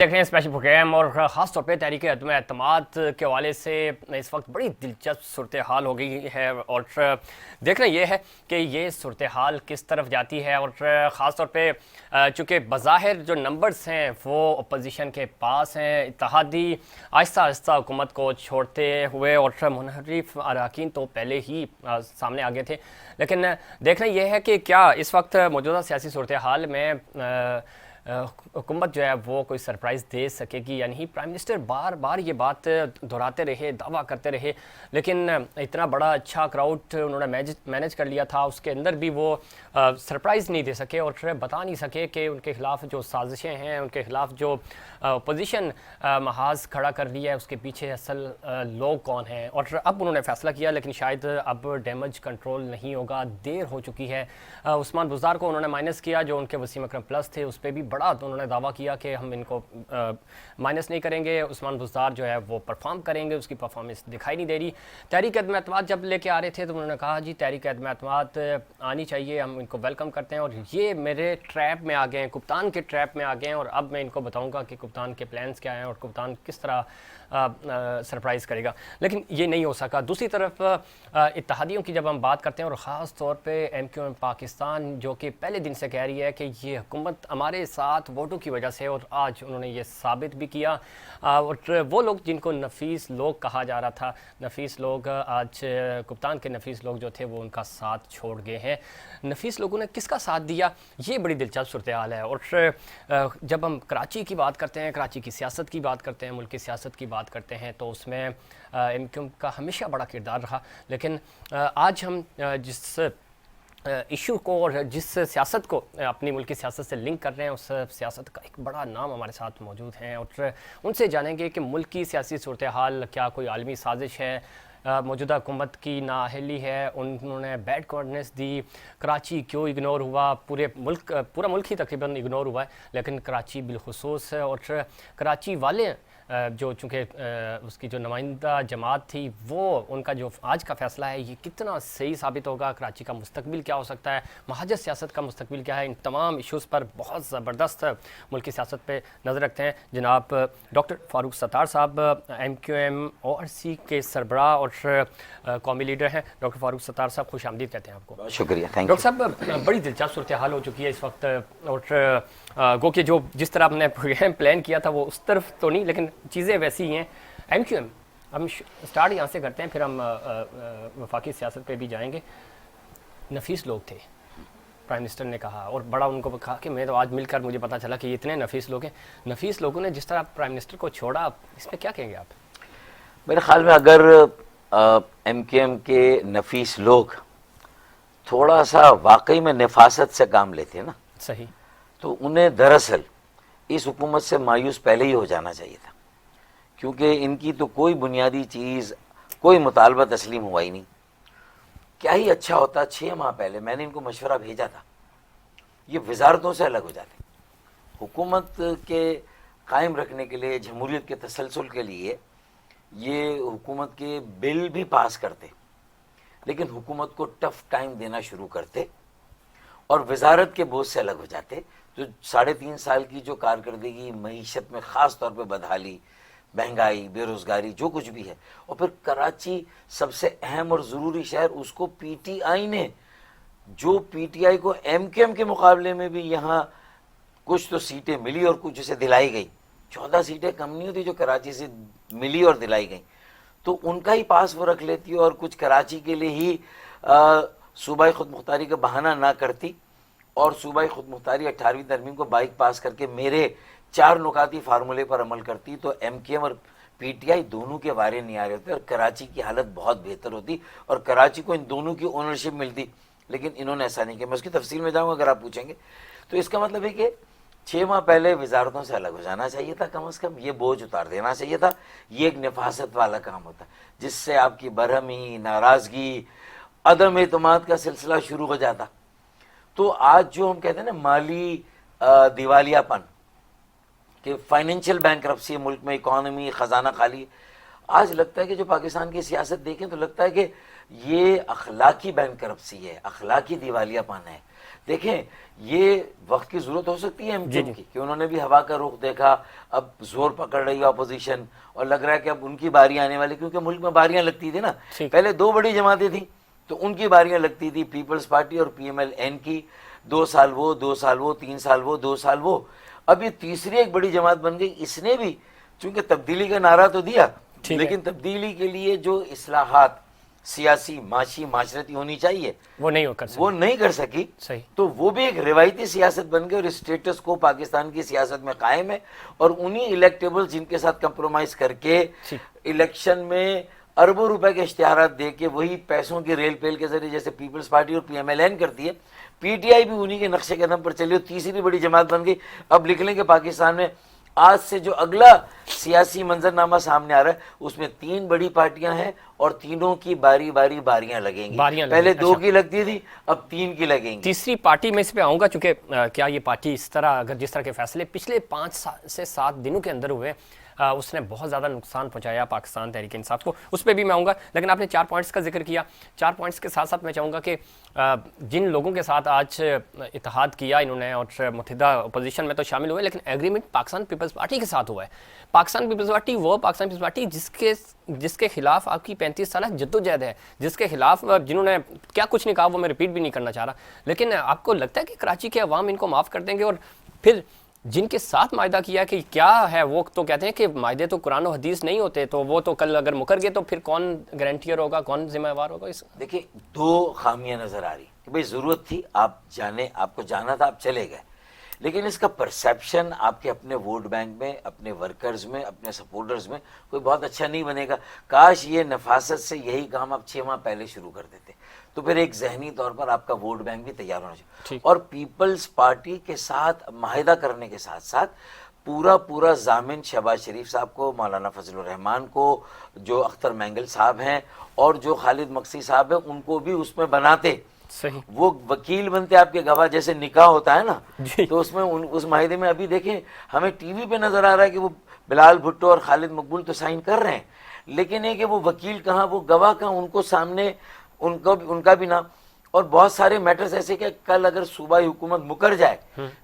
دیکھ رہے ہیں اسپیشل پروگرام اور خاص طور پہ تحریک عدم اعتماد کے حوالے سے اس وقت بڑی دلچسپ صورتحال ہو گئی ہے اور دیکھنا یہ ہے کہ یہ صورتحال کس طرف جاتی ہے اور خاص طور پہ چونکہ بظاہر جو نمبرز ہیں وہ اپوزیشن کے پاس ہیں، اتحادی آہستہ آہستہ حکومت کو چھوڑتے ہوئے اور منحرف اراکین تو پہلے ہی سامنے آگے تھے، لیکن دیکھنا یہ ہے کہ کیا اس وقت موجودہ سیاسی صورتحال میں حکومت جو ہے وہ کوئی سرپرائز دے سکے گی یا نہیں۔ پرائم منسٹر بار بار یہ بات دہراتے رہے، دعویٰ کرتے رہے، لیکن اتنا بڑا اچھا کراؤڈ انہوں نے مینج کر لیا تھا، اس کے اندر بھی وہ سرپرائز نہیں دے سکے اور بتا نہیں سکے کہ ان کے خلاف جو سازشیں ہیں، ان کے خلاف جو اپوزیشن محاذ کھڑا کر لیا ہے، اس کے پیچھے اصل لوگ کون ہیں۔ اور اب انہوں نے فیصلہ کیا، لیکن شاید اب ڈیمیج کنٹرول نہیں ہوگا، دیر ہو چکی ہے۔ عثمان بزدار کو انہوں نے مائنس کیا، جو ان کے وسیم اکرم پلس تھے، اس پہ بھی بڑا انہوں نے دعویٰ کیا کہ ہم ان کو مائنس نہیں کریں گے، عثمان بزدار جو ہے وہ پرفارم کریں گے، اس کی پرفارمنس دکھائی نہیں دے رہی۔ تحریک عدم اعتماد جب لے کے آ رہے تھے تو انہوں نے کہا جی تحریک عدم اعتماد آنی چاہیے، ہم ان کو ویلکم کرتے ہیں، اور یہ میرے ٹریپ میں آ گئے ہیں، کپتان کے ٹریپ میں آ گئے ہیں، اور اب میں ان کو بتاؤں گا کہ کپتان کے پلانز کیا ہیں اور کپتان کس طرح سرپرائز کرے گا، لیکن یہ نہیں ہو سکا۔ دوسری طرف اتحادیوں کی جب ہم بات کرتے ہیں اور خاص طور پہ ایم کیو ایم پاکستان جو کہ پہلے دن سے کہہ رہی ہے کہ یہ حکومت ہمارے ساتھ ووٹوں کی وجہ سے، اور آج انہوں نے یہ ثابت بھی کیا، اور وہ لوگ جن کو نفیس لوگ کہا جا رہا تھا، نفیس لوگ آج کپتان کے نفیس لوگ جو تھے وہ ان کا ساتھ چھوڑ گئے ہیں۔ نفیس لوگوں نے کس کا ساتھ دیا، یہ بڑی دلچسپ صورتحال ہے۔ اور جب ہم کراچی کی بات کرتے ہیں، کراچی کی سیاست کی بات کرتے ہیں، ملک کی سیاست کی بات کرتے ہیں، تو اس میں ایم کیو ایم کا ہمیشہ بڑا کردار رہا، لیکن آج ہم جس ایشو کو اور جس سیاست کو اپنی ملک کی سیاست سے لنک کر رہے ہیں، اس سیاست کا ایک بڑا نام ہمارے ساتھ موجود ہیں، اور ان سے جانیں گے کہ ملک کی سیاسی صورتحال کیا کوئی عالمی سازش ہے، موجودہ حکومت کی نااہلی ہے، انہوں نے بیڈ کوآرڈینیٹس دی، کراچی کیوں اگنور ہوا، پورا ملک ہی تقریباً اگنور ہوا ہے، لیکن کراچی بالخصوص، اور کراچی والے جو چونکہ اس کی جو نمائندہ جماعت تھی، وہ ان کا جو آج کا فیصلہ ہے یہ کتنا صحیح ثابت ہوگا، کراچی کا مستقبل کیا ہو سکتا ہے، مہاجر سیاست کا مستقبل کیا ہے، ان تمام ایشوز پر بہت زبردست ملکی سیاست پہ نظر رکھتے ہیں جناب ڈاکٹر فاروق ستار صاحب، M Q M O R C کے سربراہ اور قومی لیڈر ہیں۔ ڈاکٹر فاروق ستار صاحب خوش آمدید کہتے ہیں آپ کو۔ بہت شکریہ، ڈاکٹر صاحب بڑی دلچسپ صورتحال ہو چکی ہے اس وقت، اور گو کہ جو جس طرح ہم نے پروگرام پلان کیا تھا وہ اس طرف تو نہیں، لیکن چیزیں ویسی ہی ہیں۔ ایم کیو ایم، ہم سٹارٹ یہاں سے کرتے ہیں، پھر ہم وفاقی سیاست پہ بھی جائیں گے۔ نفیس لوگ تھے، پرائم منسٹر نے کہا، اور بڑا ان کو کہا کہ میں تو آج مل کر مجھے پتا چلا کہ یہ اتنے نفیس لوگ ہیں۔ نفیس لوگوں نے جس طرح پرائم منسٹر کو چھوڑا، اس پہ کیا کہیں گے آپ؟ میرے خیال میں اگر ایم کیو ایم کے نفیس لوگ تھوڑا سا واقعی میں نفاست سے کام لیتے نا، صحیح، تو انہیں دراصل اس حکومت سے مایوس پہلے ہی ہو جانا چاہیے تھا، کیونکہ ان کی تو کوئی بنیادی چیز، کوئی مطالبہ تسلیم ہوا ہی نہیں۔ کیا ہی اچھا ہوتا 6 ماہ پہلے میں نے ان کو مشورہ بھیجا تھا، یہ وزارتوں سے الگ ہو جاتے، حکومت کے قائم رکھنے کے لیے، جمہوریت کے تسلسل کے لیے یہ حکومت کے بل بھی پاس کرتے، لیکن حکومت کو ٹف ٹائم دینا شروع کرتے اور وزارت کے بوجھ سے الگ ہو جاتے۔ تو 3.5 سال کی جو کارکردگی معیشت میں خاص طور پہ بدحالی، مہنگائی، بے روزگاری، جو کچھ بھی ہے، اور پھر کراچی سب سے اہم اور ضروری شہر، اس کو پی ٹی آئی نے، جو پی ٹی آئی کو ایم کیو ایم کے مقابلے میں بھی یہاں کچھ تو سیٹیں ملی اور کچھ اسے دلائی گئی، 14 سیٹیں کم نہیں ہوتی جو کراچی سے ملی اور دلائی گئی، تو ان کا ہی پاس وہ رکھ لیتی اور کچھ کراچی کے لیے ہی صوبائی خود مختاری کا بہانہ نہ کرتی، اور صوبائی خود مختاری 18ویں ترمیم کو بائک پاس کر کے میرے 4 نکاتی فارمولے پر عمل کرتی، تو ایم کیو ایم اور پی ٹی آئی دونوں کے وارے نہیں آ رہے ہوتے اور کراچی کی حالت بہت بہتر ہوتی اور کراچی کو ان دونوں کی اونرشپ ملتی، لیکن انہوں نے ایسا نہیں کیا۔ میں اس کی تفصیل میں جاؤں گا اگر آپ پوچھیں گے، تو اس کا مطلب ہے کہ 6 ماہ پہلے وزارتوں سے الگ ہو جانا چاہیے تھا، کم از کم یہ بوجھ اتار دینا چاہیے تھا۔ یہ ایک نفاست والا کام ہوتا جس سے آپ کی برہمی، ناراضگی، عدم اعتماد کا سلسلہ شروع ہو جاتا۔ تو آج جو ہم کہتے ہیں نا مالی دیوالیہ پن، کہ فائنینشیل بینکرپسی ملک میں، اکانومی خزانہ خالی، آج لگتا ہے کہ جو پاکستان کی سیاست دیکھیں تو لگتا ہے کہ یہ اخلاقی بینکرپسی ہے، اخلاقی دیوالیہ پن ہے۔ دیکھیں یہ وقت کی ضرورت ہو سکتی ہے ایم کیو ایم کی کہ انہوں نے بھی ہوا کا رخ دیکھا, اب زور پکڑ رہی ہے اپوزیشن اور لگ رہا ہے کہ اب ان کی باریاں آنے والی, کیونکہ ملک میں باریاں لگتی تھی نا, پہلے 2 بڑی جماعتیں تھیں تو ان کی باریاں لگتی تھی, پیپلز پارٹی اور پی ایم ایل این کی, 2 سال وہ 2 سال وہ 3 سال وہ 2 سال وہ, اب یہ تیسری ایک بڑی جماعت بن گئی. اس نے بھی چونکہ تبدیلی کا نعرہ تو دیا لیکن تبدیلی کے لیے جو اصلاحات سیاسی معاشی معاشرتی ہونی چاہیے وہ نہیں کر سکی, تو وہ بھی ایک روایتی سیاست بن گئی اور اسٹیٹس کو پاکستان کی سیاست میں قائم ہے, اور انہی الیکٹیبل جن کے ساتھ کمپرومائز کر کے الیکشن میں اربوں روپے کے اشتہارات دے کے وہی پیسوں کی ریل پیل کے ذریعے جیسے پیپلز پارٹی اور پی ایم ایل این کرتی ہے, پی ٹی آئی بھی انہی کے نقشے قدم پر چلی اور تیسری بڑی جماعت بن گئی. اب لکھ لیں کہ پاکستان میں آج سے جو اگلا سیاسی منظرنامہ سامنے آ رہا ہے اس میں 3 بڑی پارٹیاں ہیں اور تینوں کی باریاں لگیں گی. پہلے 2 کی لگتی تھی, اب 3 کی لگیں گی. تیسری پارٹی میں اس پہ آؤں گا, چونکہ کیا یہ پارٹی اس طرح اگر جس طرح کے فیصلے پچھلے 5 سے 7 دنوں کے اندر ہوئے اس نے بہت زیادہ نقصان پہنچایا پاکستان تحریک انصاف کو, اس پہ بھی میں آؤں گا. لیکن آپ نے 4 پوائنٹس کا ذکر کیا, 4 پوائنٹس کے ساتھ ساتھ میں چاہوں گا کہ جن لوگوں کے ساتھ آج اتحاد کیا انہوں نے اور متحدہ اپوزیشن میں تو شامل ہوئے, لیکن ایگریمنٹ پاکستان پیپلز پارٹی کے ساتھ ہوا ہے. پاکستان پیپلز پارٹی وہ پاکستان پیپلز پارٹی جس کے خلاف آپ کی 35 سالہ جدوجہد ہے, جس کے خلاف جنہوں نے کیا کچھ نہیں کہا وہ میں ریپیٹ بھی نہیں کرنا چاہ رہا, لیکن آپ کو لگتا ہے کہ کراچی کے عوام ان کو معاف کر دیں گے؟ اور پھر جن کے ساتھ معاہدہ کیا کہ کیا ہے, وہ تو کہتے ہیں کہ معاہدے تو قرآن و حدیث نہیں ہوتے, تو وہ تو کل اگر مکر گئے تو پھر کون گارنٹیئر ہوگا, کون ذمہ وار ہوگا؟ اس دیکھیں 2 خامیاں نظر آ رہی کہ بھئی ضرورت تھی, آپ جانے, آپ کو جانا تھا, آپ چلے گئے, لیکن اس کا پرسیپشن آپ کے اپنے ووٹ بینک میں, اپنے ورکرز میں, اپنے سپورٹرز میں کوئی بہت اچھا نہیں بنے گا. کاش یہ نفاست سے یہی کام آپ 6 ماہ پہلے شروع کر دیتے, تو پھر ایک ذہنی طور پر آپ کا ووٹ بینک بھی تیار ہونا چاہیے. اور پیپلز پارٹی کے ساتھ معاہدہ کرنے کے ساتھ ساتھ پورا ضامن شہباز شریف صاحب کو, مولانا فضل الرحمان کو, جو اختر مینگل صاحب ہیں اور جو خالد مقصی صاحب ہیں, ان کو بھی اس میں بناتے. وہ وکیل بنتے, آپ کے گواہ, جیسے نکاح ہوتا ہے نا, تو اس میں اس معاہدے میں ابھی دیکھیں ہمیں ٹی وی پہ نظر آ رہا ہے کہ وہ بلال بھٹو اور خالد مقبول تو سائن کر رہے ہیں, لیکن یہ کہ وہ وکیل کہاں, وہ گواہ کہاں, ان کو سامنے ان کا بھی نام. اور بہت سارے میٹرز ایسے کہ کل اگر صوبائی حکومت مکر جائے,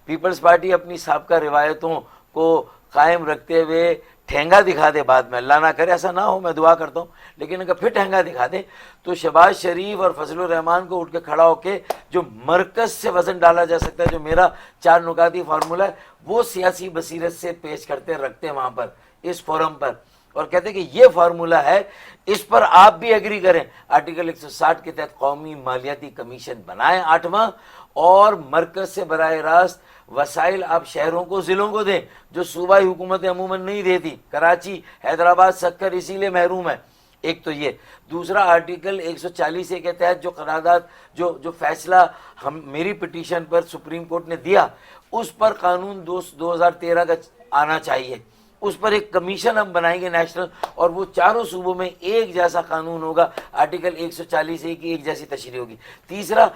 پیپلز پارٹی اپنی سابقہ روایتوں کو قائم رکھتے ہوئے ٹھینگا دکھا دے بعد میں, اللہ نہ کرے ایسا نہ ہو, میں دعا کرتا ہوں, لیکن اگر پھر ٹھینگا دکھا دے تو شہباز شریف اور فضل الرحمان کو اٹھ کے کھڑا ہو کے جو مرکز سے وزن ڈالا جا سکتا ہے, جو میرا 4 نکاتی فارمولہ ہے, وہ سیاسی بصیرت سے پیش کرتے رکھتے وہاں پر اس فورم پر, اور کہتے کہ یہ فارمولہ ہے, اس پر آپ بھی ایگری کریں. آرٹیکل 160 کے تحت قومی مالیاتی کمیشن بنائیں 8واں, اور مرکز سے براہ راست وسائل آپ شہروں کو, ضلعوں کو دیں, جو صوبائی حکومتیں عموماً نہیں دیتی. کراچی, حیدرآباد, سکر اسی لیے محروم ہے. ایک تو یہ. دوسرا آرٹیکل 140 کے تحت جو قرارداد, جو فیصلہ میری پٹیشن پر سپریم کورٹ نے دیا, اس پر قانون 2013 کا آنا چاہیے. اس پر ایک کمیشن ہم بنائیں گے نیشنل, اور وہ چاروں صوبوں میں ایک جیسا قانون ہوگا. آرٹیکل 140 کی ایک جیسی تشریح ہوگی. تیسرا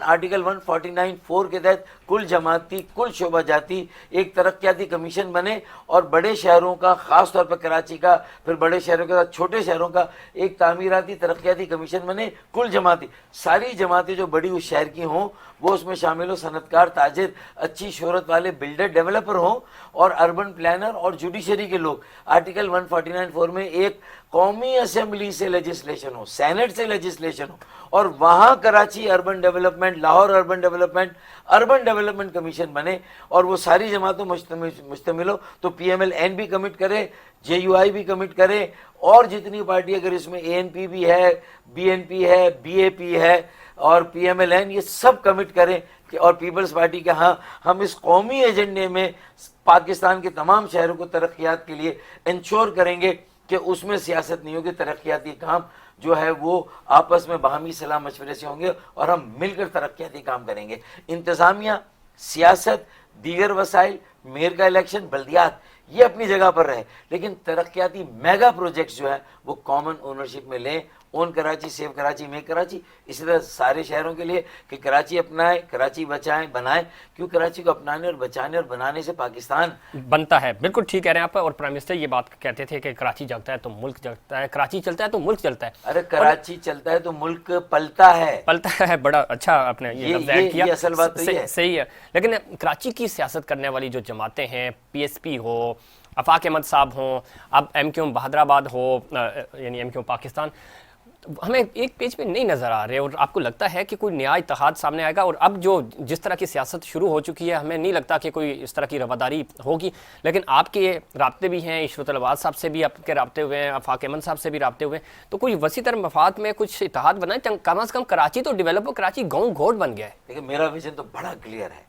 آرٹیکل 149(4) کے تحت کل جماعتی, کل شعبہ جاتی ایک ترقیاتی کمیشن بنے, اور بڑے شہروں کا, خاص طور پر کراچی کا, پھر بڑے شہروں کے ساتھ چھوٹے شہروں کا ایک تعمیراتی ترقیاتی کمیشن بنے. کل جماعتی, ساری جماعتیں جو بڑی اس شہر کی ہوں وہ اس میں شامل ہو, صنعتکار, تاجر, اچھی شہرت والے بلڈر, ڈیولپر ہوں, اور اربن پلانر اور جوڈیشری کے لوگ. آرٹیکل 149(4) میں ایک قومی اسمبلی سے لیجسلیشن ہو, سینٹ سے لیجسلیشن ہو, اور وہاں Karachi urban development, Lahore urban development commission بنے, اور وہ ساری جماعتوں مشتمل ہو. تو پی ایم ایل این بھی کمٹ کرے, جے یو آئی بھی کمٹ کرے, اور جتنی پارٹی, اگر اس میں اے این پی بھی ہے, بی این پی ہے, بی اے پی ہے, اور پی ایم ایل این, یہ سب کمٹ کریں کہ, اور پیپلز پارٹی کا, ہاں ہم اس قومی ایجنڈے میں پاکستان کے تمام شہروں کو ترقیات کے لیے انشور کریں گے کہ اس میں سیاست نہیں ہوگی, ترقیاتی کام جو ہے وہ آپس میں باہمی صلاح مشورے سے ہوں گے, اور ہم مل کر ترقیاتی کام کریں گے. انتظامیہ, سیاست, دیگر وسائل, میئر کا الیکشن, بلدیات, یہ اپنی جگہ پر رہے, لیکن ترقیاتی میگا پروجیکٹس جو ہیں وہ کامن اونرشپ میں لیں, اون کراچی سیو کراچی میک کراچی، اسی طرح سارے شہروں کے لیے کہ کراچی اپنائے، کراچی بچائیں بنائیں، کیوں کراچی کو اپنانے اور بچانے اور بنانے سے پاکستان بنتا ہے. بالکل ٹھیک کہہ رہے ہیں آپ. اور پرائم منسٹر یہ بات کہتے تھے کہ کراچی جگتا ہے تو ملک جگتا ہے، کراچی چلتا ہے تو ملک چلتا ہے. ارے کراچی چلتا ہے تو ملک پلتا ہے. پلتا ہے. بڑا اچھا آپ نے یہ لفظ ایڈ کیا. یہ اصل بات تو یہ ہے. صحیح ہے. لیکن کراچی کی سیاست کرنے والی جو جماعتیں ہیں، پی ایس پی ہو، آفاق احمد صاحب ہوں، اب ایم کیو ایم بہادر آباد ہو، یعنی ایم کیو ایم پاکستان، ہمیں ایک پیج پہ نہیں نظر آ رہے. اور آپ کو لگتا ہے کہ کوئی نیا اتحاد سامنے آئے گا؟ اور اب جو جس طرح کی سیاست شروع ہو چکی ہے، ہمیں نہیں لگتا کہ کوئی اس طرح کی رواداری ہوگی. لیکن آپ کے رابطے بھی ہیں، عشرت العباد صاحب سے بھی آپ کے رابطے ہوئے ہیں، آفاق احمد صاحب سے بھی رابطے ہوئے ہیں، تو کوئی وسیع تر مفاد میں کچھ اتحاد بنائیں. کم از کم کراچی تو ڈیولپ ہو. کراچی گاؤں گھوٹ بن گیا ہے. دیکھیں میرا ویژن تو بڑا کلیئر ہے.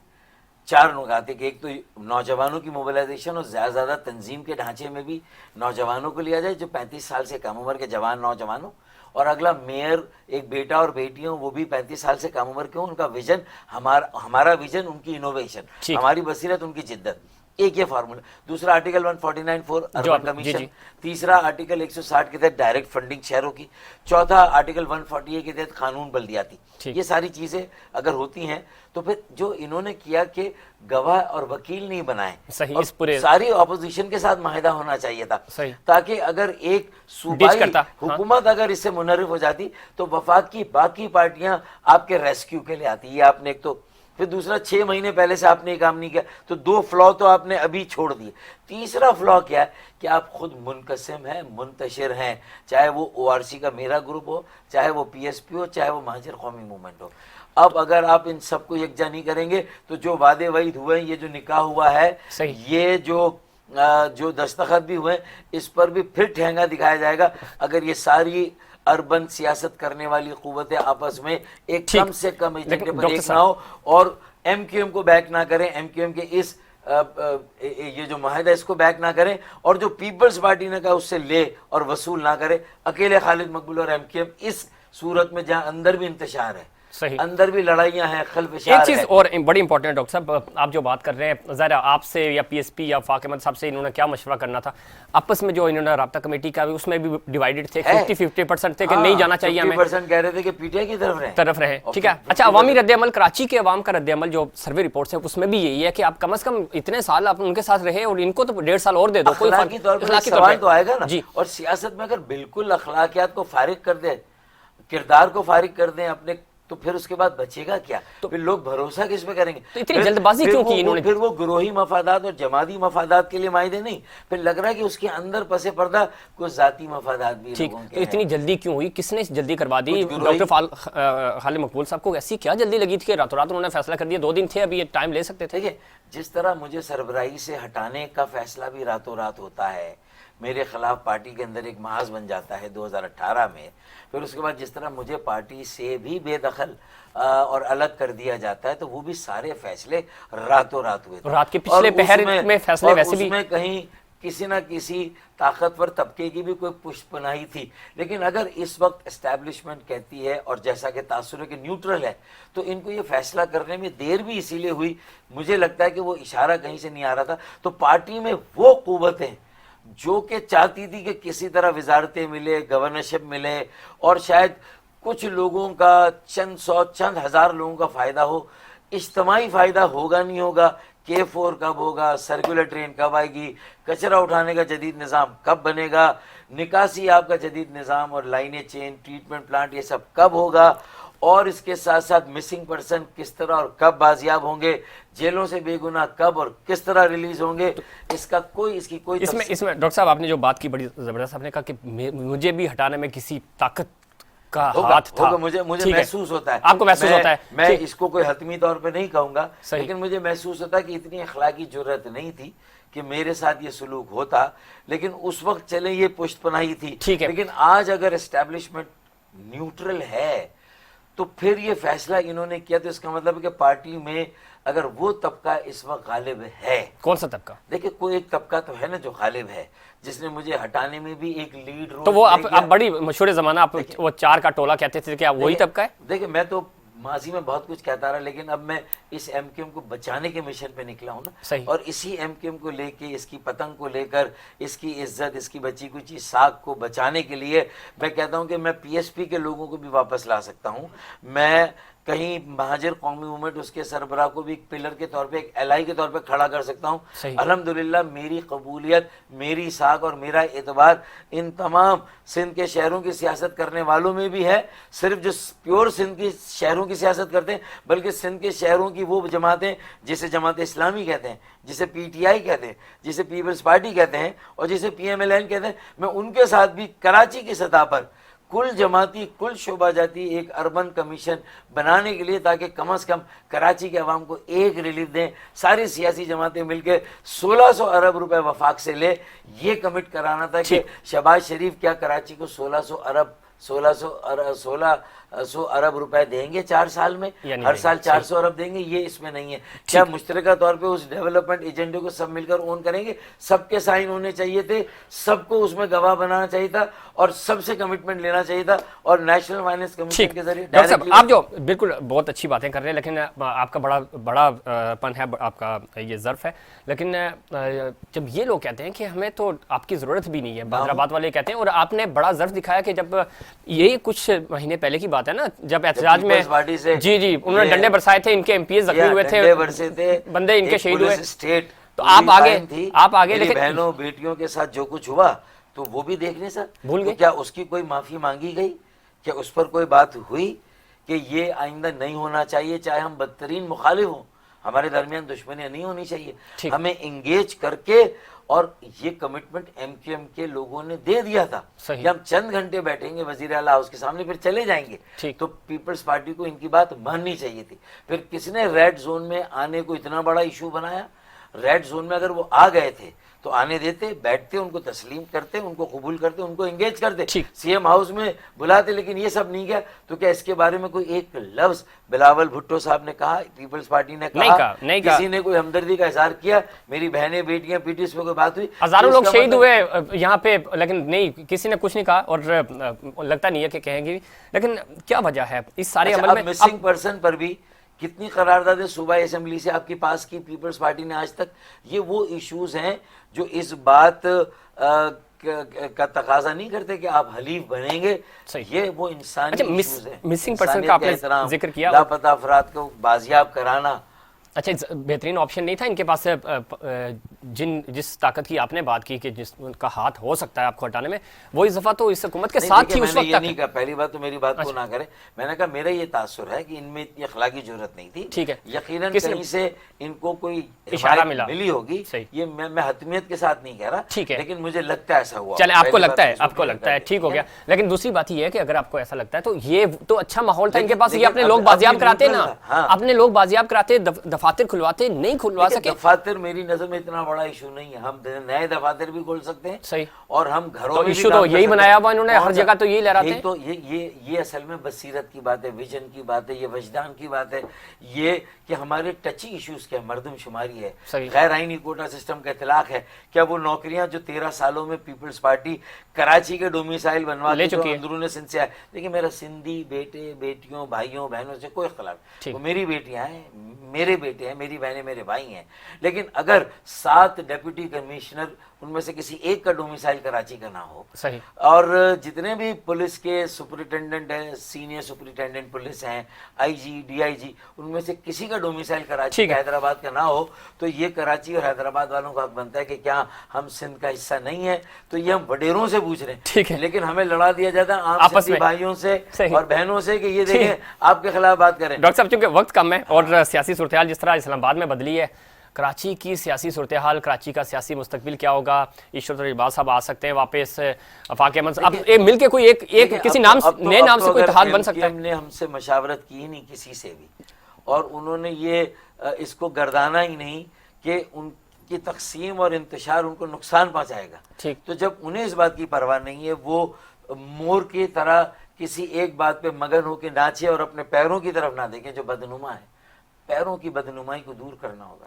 4 نکات کہ ایک تو نوجوانوں کی موبلائزیشن اور زیادہ تنظیم کے ڈھانچے میں بھی نوجوانوں کو لیا جائے، جو 35 سال سے کم عمر کے جوان نوجوانوں، اور اگلا میئر ایک بیٹا اور بیٹی ہوں، وہ بھی 35 سال سے کم عمر کے ہوں. ان کا ویژن ہمارا ویژن، ان کی انوویشن، ہماری بصیرت، ان کی جدت. ایک یہ فارمولا. دوسرا آرٹیکل 149 فور اربن کمیشن. تیسرا آرٹیکل 160 کے تحت ڈائریکٹ فنڈنگ شہروں کی. چوتھا آرٹیکل 148 کے تحت قانون بلدیاتی. یہ ساری چیزیں اگر ہوتی ہیں تو پھر جو انہوں نے کیا کہ گواہ اور وکیل نہیں بنائے، اور ساری اپوزیشن کے ساتھ معاہدہ ہونا چاہیے تھا، تاکہ اگر ایک صوبائی حکومت اگر اس سے منحرف ہو جاتی تو وفاق کی باقی پارٹیاں آپ کے ریسکیو کے لیے آتی. یہ آپ نے ایک تو پھر دوسرا 6 مہینے پہلے سے آپ نے یہ کام نہیں کیا، تو 2 فلاء تو آپ نے ابھی چھوڑ دیے. تیسرا فلاء کیا ہے کہ آپ خود منقسم ہیں، منتشر ہیں، چاہے وہ او آر سی کا میرا گروپ ہو، چاہے وہ پی ایس پی ہو، چاہے وہ مہاجر قومی موومنٹ ہو. اب اگر آپ ان سب کو یکجا نہیں کریں گے تو جو وعدے وعید ہوئے ہیں، یہ جو نکاح ہوا ہے، یہ جو دستخط بھی ہوئے، اس پر بھی پھر ٹھینگا دکھایا جائے گا. اگر یہ ساری اربن سیاست کرنے والی قوتیں آپس میں ایک کم سے کم ایجنڈے پر ایک نہ ہو اور ایم کیو ایم کو بیک نہ کریں، ایم کیو ایم کے اس یہ جو معاہدہ اس کو بیک نہ کریں، اور جو پیپلز پارٹی نے کہا اس سے لے اور وصول نہ کرے. اکیلے خالد مقبول اور ایم کیو ایم اس صورت میں جہاں اندر بھی انتشار ہے، اندر بھی لڑائیاں ہیں، خلفشار ہے. ایک چیز اور بڑی امپورٹنٹ ڈاکٹر صاحب، آپ جو بات کر رہے ہیں، ظاہر آپ سے یا پی ایس پی یا فاق احمد صاحب سے انہوں نے کیا مشورہ کرنا تھا آپس میں؟ جو انہوں نے رابطہ کمیٹی کا اس میں بھی ڈیوائیڈڈ تھے، 50% تھے کہ نہیں جانا چاہیے ہمیں، 50% کہہ رہے تھے کہ پی ٹی آئی کی طرف رہے. ٹھیک ہے. اچھا، عوامی رد عمل، کراچی کے عوام کا رد عمل جو سروے رپورٹس ہیں اس میں بھی یہی ہے کہ آپ کم از کم اتنے سال آپ ان کے ساتھ رہے اور ان کو تو 1.5 سال اور دے دو. کوئی اخلاقی طور پر سوال تو آئے گا نا. اور سیاست میں اگر بالکل اخلاقیات کو فارغ کر دیں، کردار کو فارغ کر دیں اپنے، تو پھر اس کے بعد بچے گا کیا؟ پھر لوگ بھروسہ کس پہ کریں گے؟ تو اتنی جلد بازی کیوں کی انہوں نے؟ پھر وہ گروہی مفادات اور جماعتی مفادات کے لیے معاہدے نہیں، پھر لگ رہا ہے کہ اس کے اندر پس پردہ کچھ ذاتی مفادات بھی لوگوں کے. تو اتنی جلدی کیوں ہوئی؟ کس نے جلدی کروا دی؟ ڈاکٹر خالد مقبول صاحب کو ایسی کیا جلدی لگی تھی کہ راتوں رات انہوں نے فیصلہ کر دیا؟ 2 دن تھے، ابھی یہ ٹائم لے سکتے تھے. جس طرح مجھے سربراہی سے ہٹانے کا فیصلہ بھی راتوں رات ہوتا ہے، میرے خلاف پارٹی کے اندر ایک محاذ بن جاتا ہے 2018 میں، پھر اس کے بعد جس طرح مجھے پارٹی سے بھی بے دخل اور الگ کر دیا جاتا ہے، تو وہ بھی سارے فیصلے راتوں رات ہوئے تھے. رات کے پچھلے پہر میں فیصلے ویسے بھی، اس میں کہیں کسی نہ کسی طاقتور طبقے کی بھی کوئی پشت پناہی تھی. لیکن اگر اس وقت اسٹیبلشمنٹ کہتی ہے اور جیسا کہ تاثر ہے کہ نیوٹرل ہے، تو ان کو یہ فیصلہ کرنے میں دیر بھی اسی لیے ہوئی، مجھے لگتا ہے کہ وہ اشارہ کہیں سے نہیں آ رہا تھا. تو پارٹی میں وہ قوتیں جو کہ چاہتی تھی کہ کسی طرح وزارتیں ملے، گورنرشپ ملے، اور شاید کچھ لوگوں کا چند ہزار لوگوں کا فائدہ ہو، اجتماعی فائدہ ہوگا نہیں ہوگا، K4 کب ہوگا، سرکولر ٹرین کب آئے گی، کچرا اٹھانے کا جدید نظام کب بنے گا، نکاسی آپ کا جدید نظام اور لائنیں چین، ٹریٹمنٹ پلانٹ، یہ سب کب ہوگا، اور اس کے ساتھ ساتھ مسنگ پرسن کس طرح اور کب بازیاب ہوں گے، جیلوں سے بے گناہ کب اور کس طرح ریلیز ہوں گے، اس کی کوئی اس میں ڈاکٹر صاحب آپ نے جو بات کی بڑی زبردست، آپ نے کہا کہ مجھے بھی ہٹانے میں کسی طاقت کا ہاتھ تھا. مجھے محسوس ہوتا ہے، آپ کو محسوس ہوتا ہے، میں اس کو کوئی حتمی طور پہ نہیں کہوں گا، لیکن مجھے محسوس ہوتا ہے کہ اتنی اخلاقی جرأت نہیں تھی کہ میرے ساتھ یہ سلوک ہوتا. لیکن اس وقت چلے یہ پشت پناہی تھی. لیکن آج اگر اسٹیبلشمنٹ نیوٹرل ہے تو پھر یہ فیصلہ انہوں نے کیا، تو اس کا مطلب ہے کہ پارٹی میں اگر وہ طبقہ اس وقت غالب ہے. کون سا طبقہ؟ دیکھیں کوئی ایک طبقہ تو ہے نا جو غالب ہے، جس نے مجھے ہٹانے میں بھی ایک لیڈ رول. تو وہ آپ بڑی مشہور زمانہ آپ وہ 4 کا ٹولہ کہتے تھے، کہ آپ وہی طبقہ ہے؟ دیکھیں میں تو ماضی میں بہت کچھ کہتا رہا، لیکن اب میں اس ایم کیو ایم کو بچانے کے مشن پہ نکلا ہوں نا، صحیح۔ اور اسی ایم کیو ایم کو لے کے، اس کی پتنگ کو لے کر، اس کی عزت، اس کی بچی کچی ساکھ کو بچانے کے لیے میں کہتا ہوں کہ میں پی ایس پی کے لوگوں کو بھی واپس لا سکتا ہوں، میں کہیں مہاجر قومی موومنٹ اس کے سربراہ کو بھی ایک پلر کے طور پہ، ایک ایلائی کے طور پہ کھڑا کر سکتا ہوں۔ صحیح۔ الحمدللہ میری قبولیت، میری ساکھ اور میرا اعتبار ان تمام سندھ کے شہروں کی سیاست کرنے والوں میں بھی ہے، صرف جو پیور سندھ کی شہروں کی سیاست کرتے ہیں، بلکہ سندھ کے شہروں کی وہ جماعتیں جسے جماعت اسلامی کہتے ہیں، جسے پی ٹی آئی کہتے ہیں، جسے پیپلز پارٹی کہتے ہیں، اور جسے پی ایم ایل این کہتے ہیں، میں ان کے ساتھ بھی کراچی کی سطح پر کل جماعتی، کل شعبہ جاتی ایک اربن کمیشن بنانے کے لیے، تاکہ کم از کم کراچی کے عوام کو ایک ریلیف دیں، ساری سیاسی جماعتیں مل کے 1600 ارب روپے وفاق سے لے، یہ کمٹ کرانا تھا کہ شہباز شریف کیا کراچی کو 1600 ارب روپے دیں گے 4 سال میں، ہر سال 400 ارب دیں گے، یہ اس میں نہیں ہے۔ کیا مشترکہ طور پہ اس ڈیولپمنٹ ایجنڈے کو سب مل کر اون کریں گے؟ سب کے سائن ہونے چاہیے تھے، سب کو اس میں گواہ بنانا چاہیے تھا، اور سب سے کمٹمنٹ لینا چاہیے تھا، اور نیشنل فائنینس کمیشن کے ذریعے ڈاکٹر صاحب آپ جو بالکل بہت اچھی باتیں کر رہے ہیں، لیکن آپ کا بڑا پن ہے، آپ کا یہ ظرف ہے، لیکن جب یہ لوگ کہتے ہیں کہ ہمیں تو آپ کی ضرورت بھی نہیں ہے، بہدرآباد والے کہتے ہیں، اور آپ نے بڑا ظرف دکھایا کہ جب یہی کچھ مہینے پہلے کی بات ہے نا، جب احتجاج میں جی انہوں نے ڈنڈے برسائے تھے، ان کے ایم پی ایس زخمی ہوئے تھے، بندے ان کے شہید ہوئے، تو آپ آگے لیکن بہنوں بیٹیوں کے ساتھ جو کچھ ہوا تو وہ بھی دیکھنے سر بھول گئے، کیا اس کی کوئی معافی مانگی گئی؟ کیا اس پر کوئی بات ہوئی کہ یہ آئندہ نہیں ہونا چاہیے؟ چاہے ہم بدترین مخالف ہوں، ہمارے درمیان دشمنیاں نہیں ہونی چاہیے، ہمیں انگیج کر کے، اور یہ کمٹمنٹ ایم کیو ایم کے لوگوں نے دے دیا تھا کہ ہم چند گھنٹے بیٹھیں گے وزیر اعلیٰ ہاؤس کے سامنے، پھر چلے جائیں گے، تو پیپلز پارٹی کو ان کی بات ماننی چاہیے تھی۔ پھر کس نے ریڈ زون میں آنے کو اتنا بڑا ایشو بنایا؟ ریڈ زون میں اگر وہ آ گئے تھے تو آنے دیتے، بیٹھتے، ان کو تسلیم کرتے، ان کو قبول کرتے، ان کو انگیج کرتے، سی ایم ہاؤس میں بلاتے، لیکن یہ سب نہیں کیا۔ تو کیا اس کے بارے میں کوئی ایک لفظ بلاول بھٹو صاحب نے کہا، پیپلز پارٹی نے کہا، کسی نے کوئی ہمدردی کا اظہار کیا؟ میری بہنیں بیٹیاں پی ٹی ایس میں کوئی بات ہوئی؟ ہزاروں لوگ شہید ہوئے یہاں پہ، لیکن نہیں، کسی نے کچھ نہیں کہا، اور لگتا نہیں ہے کہ کہیں گے، لیکن کیا وجہ ہے اس سارے عمل میں؟ مسنگ پرسن پر بھی کتنی قراردادیں صوبائی اسمبلی سے آپ کے پاس کی پیپلز پارٹی نے آج تک؟ یہ وہ ایشوز ہیں جو اس بات کا تقاضا نہیں کرتے کہ آپ حلیف بنیں گے، یہ وہ انسانی ایشوز ہیں۔ مسنگ پرسن کا آپ نے ذکر کیا، لاپتہ افراد کو بازیاب کرانا، اچھا بہترین آپشن نہیں تھا ان کے پاس؟ جس طاقت کی آپ نے بات کی کہ جس کا ہاتھ ہو سکتا ہے آپ کو ہٹانے میں، وہ اضافہ تو اس حکومت کے ساتھ تھی اس وقت تک۔ نہیں کہا، پہلی بات تو میری بات کو نہ کرے، میں نے کہا میرا یہ تاثر ہے کہ ان میں اتنی اخلاقی ضرورت نہیں تھی، ٹھیک ہے، یقیناً کہیں سے ان کو کوئی اشارہ ملی ہوگی، یہ میں حتمیت کے ساتھ نہیں کہہ رہا، ٹھیک ہے، لیکن مجھے لگتا ہے ایسا ہوا۔ چلے آپ کو لگتا ہے ٹھیک ہو گیا، لیکن دوسری بات یہ ہے کہ اگر آپ کو ایسا لگتا ہے تو یہ تو اچھا ماحول تھا ان کے پاس، یہ اپنے لوگ بازیاب کراتے نا، اپنے لوگ بازیاب کراتے، دفاتر کھلواتے، نہیں کھلوا سکے۔ دفاتر میری نظر میں اتنا بڑا ایشو نہیں ہے، ہم نئے دفاتر بھی کھول سکتے ہیں، صحیح، اور ہم گھروں میں ایشو تو یہی بنایا ہوا انہوں نے، ہر جگہ تو یہی لہراتے ہیں۔ تو یہ اصل میں بصیرت کی بات ہے، ویژن کی بات ہے، یہ وجدان کی بات ہے، یہ کہ ہمارے ٹچی ایشوز کیا مردم شماری ہے، غیر آئینی کوٹا سسٹم کا اطلاق ہے، کیا وہ نوکریاں جو 13 سالوں میں پیپلز پارٹی کراچی کے ڈومیسائل بنوا کے جو اندرون سندھ سے آئے، لیکن میرا سندھی بیٹے بیٹیوں بھائیوں بہنوں سے کوئی اختلاف، وہ میری بیٹیاں ہیں، میرے بیٹے ہیں، میری بہنیں میرے بھائی ہیں، لیکن اگر 7 ڈپٹی کمشنر ان میں سے کسی ایک کا ڈومیسائل کراچی کا نہ ہو، اور جتنے بھی پولیس کے سپرنٹینڈنٹ ہیں، سینئر سپرنٹینڈنٹ پولیس ہیں، آئی جی ڈی آئی جی، ان میں سے کسی کا ڈومیسائل کراچی کا حیدرآباد کا نہ ہو، تو یہ کراچی اور حیدرآباد والوں کا حق بنتا ہے کہ کیا ہم سندھ کا حصہ نہیں ہے؟ تو یہ ہم وڈیروں سے پوچھ رہے ہیں، لیکن ہمیں لڑا دیا جاتا ہے عام سندھی بھائیوں سے اور بہنوں سے کہ یہ دیکھیں آپ کے خلاف بات کریں۔ ڈاکٹر صاحب چونکہ وقت کم ہے اور سیاسی صورتحال جس طرح اسلام آباد میں بدلی ہے، کراچی کی سیاسی صورتحال، کراچی کا سیاسی مستقبل کیا ہوگا؟ ایشور اقبال صاحب آ سکتے ہیں واپس، وفاق احمد اب مل کے کوئی ایک کسی نئے نام سے کوئی اتحاد بن سکتا ہے؟ ہم نے ہم سے مشاورت کی نہیں کسی سے بھی، اور انہوں نے یہ اس کو گردانا ہی نہیں کہ ان کی تقسیم اور انتشار ان کو نقصان پہنچائے گا، تو جب انہیں اس بات کی پرواہ نہیں ہے، وہ مور کی طرح کسی ایک بات پہ مگن ہو کے ناچے اور اپنے پیروں کی طرف نہ دیکھیں جو بدنما ہے۔ پیروں کی بدنمائی کو دور کرنا ہوگا،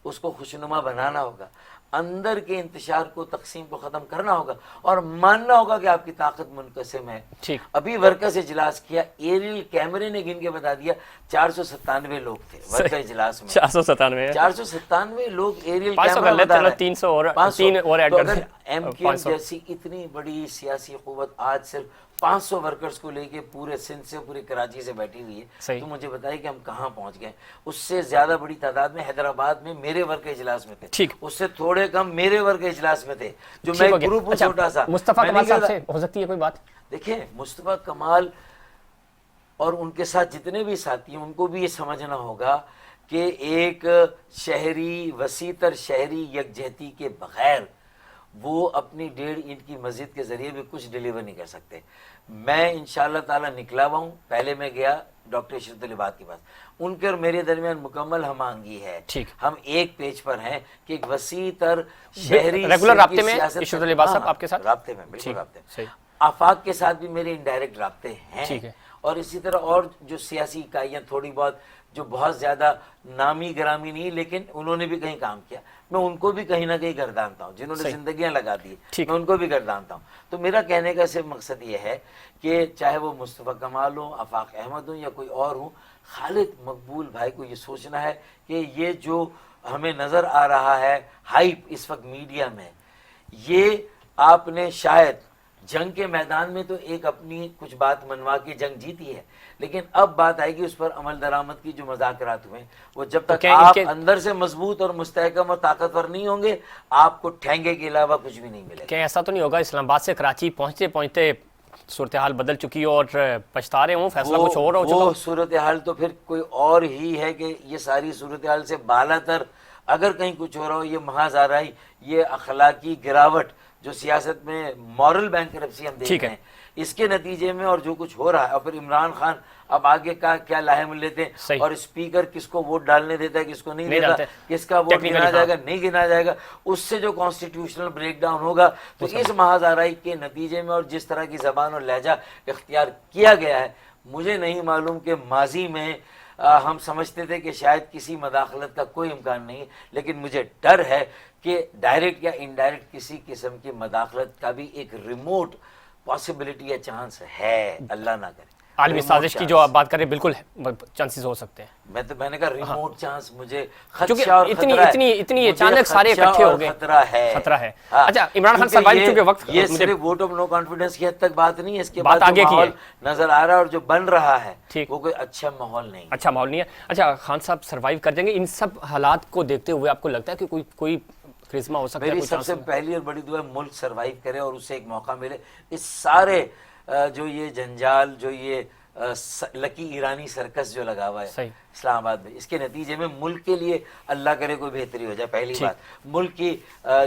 اس کو خوشنما بنانا ہوگا۔ اندر کے انتشار کو، تقسیم کو ختم کرنا ہوگا اور ماننا ہوگا کہ آپ کی طاقت منقسم ہے. ٹھیک. ابھی ورکر سے اجلاس کیا، ایریل کیمرے نے گن کے بتا دیا 497 لوگ تھے ورکر اجلاس میں. 497 لوگ ایریل کیمرہ بتا رہے ہیں. 300 اور 300 اور ایڈ تو کر اگر دیں. ایم کیو ایم جیسی اتنی بڑی سیاسی قوت آج صرف 500 ورکرز کو لے کے پورے سندھ سے، پورے کراچی سے بیٹھی ہوئی ہے، تو مجھے بتائیے کہ ہم کہاں پہنچ گئے. اس سے زیادہ بڑی تعداد میں حیدرآباد میں میرے ورکر اجلاس میں تھے، اس سے تھوڑے کم میرے ورکر اجلاس میں تھے، جو میں گروپ ہوں چھوٹا سا. مصطفیٰ کمال صاحب سے ہو سکتی ہے کوئی بات؟ دیکھیں مصطفیٰ کمال اور ان کے ساتھ جتنے بھی ساتھی ہیں ان کو بھی یہ سمجھنا ہوگا کہ ایک شہری، وسیع تر شہری یکجہتی کے بغیر وہ اپنی 1.5 انچ کی مسجد کے ذریعے بھی کچھ ڈیلیور نہیں کر سکتے. میں انشاءاللہ تعالیٰ نکلا ہوا ہوں. پہلے میں گیا ڈاکٹر اشرت العباد کے پاس، ان کے اور میرے درمیان مکمل ہم آہنگی ہے. ہم ایک پیج پر ہیں کہ ایک وسیع تر شہری ریگولر رابطے میں اشرت العباد صاحب آپ کے ساتھ؟ رابطے میں، بالکل رابطے میں. آفاق کے ساتھ بھی میرے انڈائریکٹ رابطے ہیں، اور اسی طرح اور جو سیاسی اکائیاں تھوڑی بہت جو بہت زیادہ نامی گرامی نہیں لیکن انہوں نے بھی کہیں کام کیا، میں ان کو بھی کہیں نہ کہیں گردانتا ہوں. جنہوں نے زندگیاں لگا دی میں ان کو بھی گردانتا ہوں. تو میرا کہنے کا صرف مقصد یہ ہے کہ چاہے وہ مصطفیٰ کمال ہوں، آفاق احمد ہوں یا کوئی اور ہوں، خالد مقبول بھائی کو یہ سوچنا ہے کہ یہ جو ہمیں نظر آ رہا ہے ہائپ اس وقت میڈیا میں، یہ آپ نے شاید جنگ کے میدان میں تو ایک اپنی کچھ بات منوا کے جنگ جیتی ہے، لیکن اب بات آئے گی اس پر عمل درآمد کی. جو مذاکرات ہوئے وہ جب تک آپ اندر سے مضبوط اور مستحکم اور طاقتور نہیں ہوں گے، آپ کو ٹھینگے کے علاوہ کچھ بھی نہیں ملے گا. کہ ایسا تو نہیں ہوگا اسلام آباد سے کراچی پہنچتے پہنچتے صورتحال بدل چکی ہو اور پچھتا رہے ہوں، فیصلہ کچھ اور ہو چکا؟ وہ صورتحال تو پھر کوئی اور ہی ہے کہ یہ ساری صورتحال سے بالا تر اگر کہیں کچھ ہو رہا ہو، یہ محض آ رہا ہے یہ اخلاقی گراوٹ جو سیاست میں مورل بینکرپسی ہم دیکھ رہے ہیں، اس کے نتیجے میں اور جو کچھ ہو رہا ہے. اور پھر عمران خان اب آگے کا کیا لاہم لیتے ہیں، اور اسپیکر کس کو ووٹ ڈالنے دیتا ہے، کس کو نہیں دیتا، کس کا ووٹ گنا جائے گا نہیں گنا جائے گا، اس سے جو کانسٹیٹیوشنل بریک ڈاؤن ہوگا. تو اس محض آرائی کے نتیجے میں اور جس طرح کی زبان اور لہجہ اختیار کیا گیا ہے، مجھے نہیں معلوم کہ ماضی میں ہم سمجھتے تھے کہ شاید کسی مداخلت کا کوئی امکان نہیں، لیکن مجھے ڈر ہے کہ ڈائریکٹ یا انڈائریکٹ کسی قسم کی مداخلت کا بھی ایک ریموٹ پاسبلٹی یا چانس ہے. اللہ نہ کرے. عالمی سازش کی جو آپ بات کر رہے ہیں بالکل چانسز ہو سکتے ہیں. میں نے کہا ریموٹ چانس مجھے خدشہ اور اتنی اچانک سارے اکٹھے ہو گئے، خطرہ ہے. اچھا عمران خان سروائیو چونکہ وقت یہ صرف ووٹ آف نو کانفیڈنس کی حد تک بات نہیں ہے، اس کے بعد آگے ماحول نظر آ رہا ہے اور جو بن رہا ہے وہ کوئی اچھا ماحول نہیں ہے. اچھا ماحول نہیں ہے. اچھا خان صاحب سروائیو کر جائیں گے ان سب حالات کو دیکھتے ہوئے؟ آپ کو لگتا ہے کہ کوئی کرزما ہو سکتا ہے؟ میری سب سے پہلی اور بڑی دعا ہے ملک سروائیو کرے اور اسے ایک موقع ملے. اس سارے جو یہ جنجال، جو یہ لکی ایرانی سرکس جو لگا ہوا ہے اسلام آباد میں، اس کے نتیجے میں ملک کے لیے اللہ کرے کوئی بہتری ہو جائے. پہلی بات ملک کی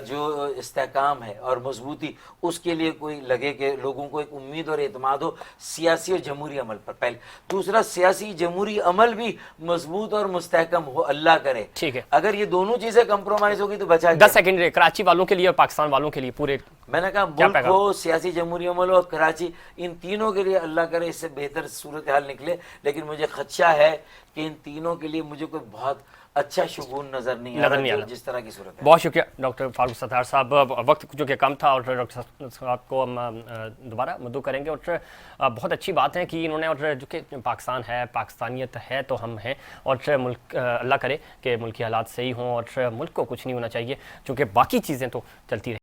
جو استحکام ہے اور مضبوطی، اس کے لیے کوئی لگے کہ لوگوں کو ایک امید اور اعتماد ہو سیاسی اور جمہوری عمل پر. پہلے دوسرا سیاسی جمہوری عمل بھی مضبوط اور مستحکم ہو، اللہ کرے. ٹھیک ہے. اگر یہ دونوں چیزیں کمپرومائز ہوگی تو بچا 10 سیکنڈ کراچی والوں کے لیے اور پاکستان والوں کے لیے پورے. میں نے کہا ملک ہو، سیاسی جمہوری عمل ہو اور کراچی، ان تینوں کے لیے اللہ کرے اس سے بہتر صورتحال نکلے. لیکن مجھے خدشہ ہے کہ ان تینوں کے لیے مجھے کوئی بہت اچھا شگون نظر نہیں آ رہا جس طرح کی صورت ہے. بہت شکریہ ڈاکٹر فاروق ستار صاحب. وقت جو کہ کم تھا اور ڈاکٹر صاحب کو ہم دوبارہ مدعو کریں گے. اور بہت اچھی بات ہے کہ انہوں نے، اور جو کہ پاکستان ہے، پاکستانیت ہے تو ہم ہیں، اور ملک اللہ کرے کہ ملکی حالات صحیح ہوں اور ملک کو کچھ نہیں ہونا چاہیے، چونکہ باقی چیزیں تو چلتی رہیں.